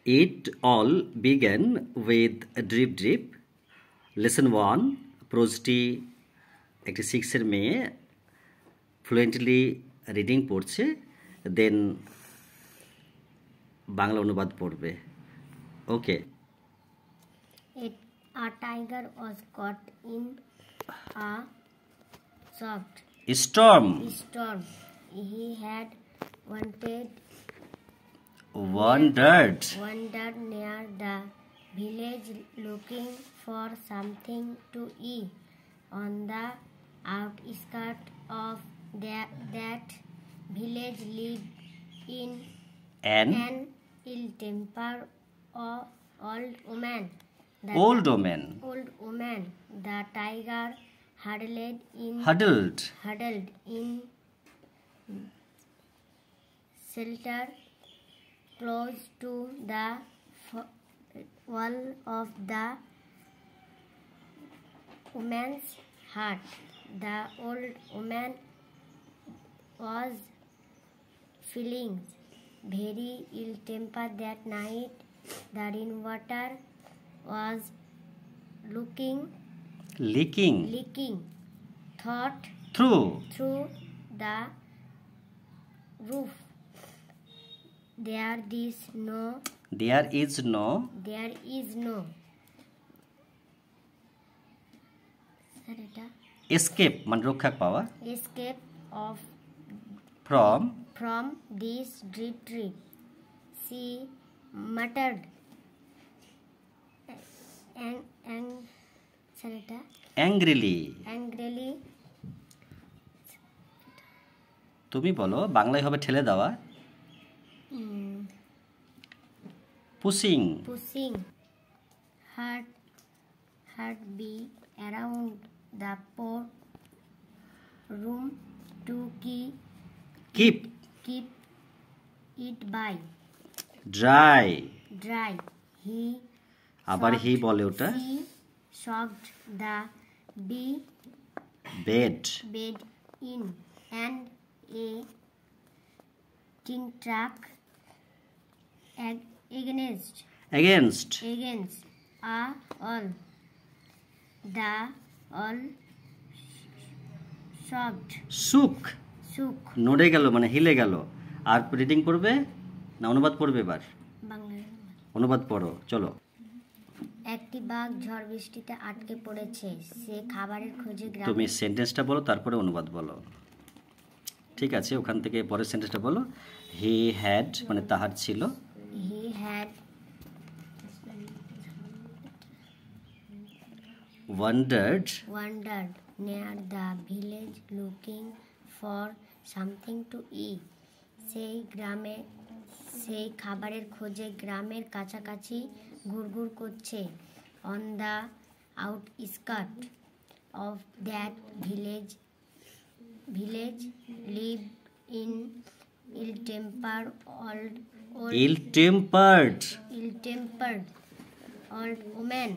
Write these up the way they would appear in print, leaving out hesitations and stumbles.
It all began with drip drip. Lesson 1 প্রোজটি একটি 6 এর মেয়ে ফ্লুয়েন্টলি রিডিং পড়ছে, দেন বাংলা অনুবাদ পড়বে। ওকে। A tiger was caught in a storm. He had wandered near the village looking for something to eat. On the outskirts of that village lived in an ill-tempered old woman. The tiger huddled in shelter close to the wall of the woman's hut. The old woman was feeling very ill-tempered that night. The rainwater was leaking through the roof. There is no escape of from this drip. She muttered angrily. তুমি বলো, বাংলায় হবে ঠেলে দেওয়া। pushing her bee around the poor room to keep it by dry. আবার হি বলে ওটা। He soaked the bed in and a tin truck against all shook নড়ে গেল, মানে হিলে গেল। আর রিডিং পড়বে না অনুবাদ পড়বে? এবার অনুবাদ পড়ো, চলো। একটি বাঘ ঝড় বৃষ্টিতে আটকে পড়েছে। সে খাবারের খোঁজে তুমি সেন্টেন্সটা বলো, তারপরে অনুবাদ বলো। ঠিক আছে, ওখান থেকে পরের সেন্টেন্সটা বলো। হি হ্যাড মানে তাহার ছিল। He had wandered near the village looking for something to eat. সেই খাবারের খোঁজে গ্রামের কাছাকাছি ঘুরঘুর করছে। On the outskirts of that village lived in ill-tempered old woman.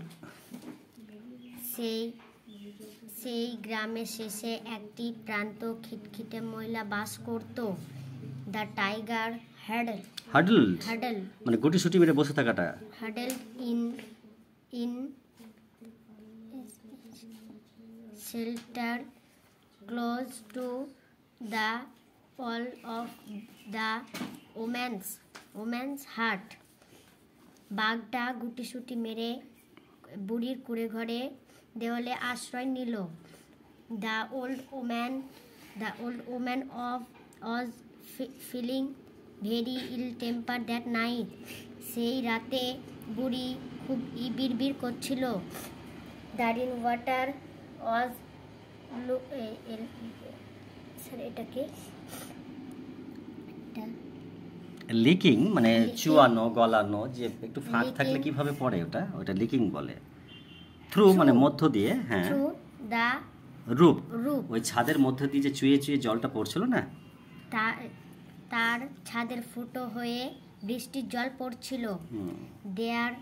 সেই গ্রামের শেষে একটি প্রান্ত খিটখিটে মহিলা বাস করত। দ্য টাইগার huddled মানে গুটিসুটি মেরে বসে থাকাটা। huddled in shelter close to the wall of the woman's hut. বাঘটা গুটিসুটি মেরে বুড়ির কুড়ে ঘরে দেওয়ালে আশ্রয় নিল। The old woman was feeling very ill-tempered that night. সেই রাতে বুড়ি খুব বিড়বিড় করছিল। The rainwater was লিকিং মানে চুয়ানো, গলানো, যে একটু ফাঁক থাকলে কিভাবে পড়ে ওটা লিকিং বলে। থ্রু মানে মধ্য দিয়ে, হ্যাঁ, রূপ ওই ছাদের মধ্য দিয়ে যে চুয়ে জলটা পড়ছিল না, তার ছাদের ফুটো হয়ে বৃষ্টির জল পড়ছিল। দেয়ার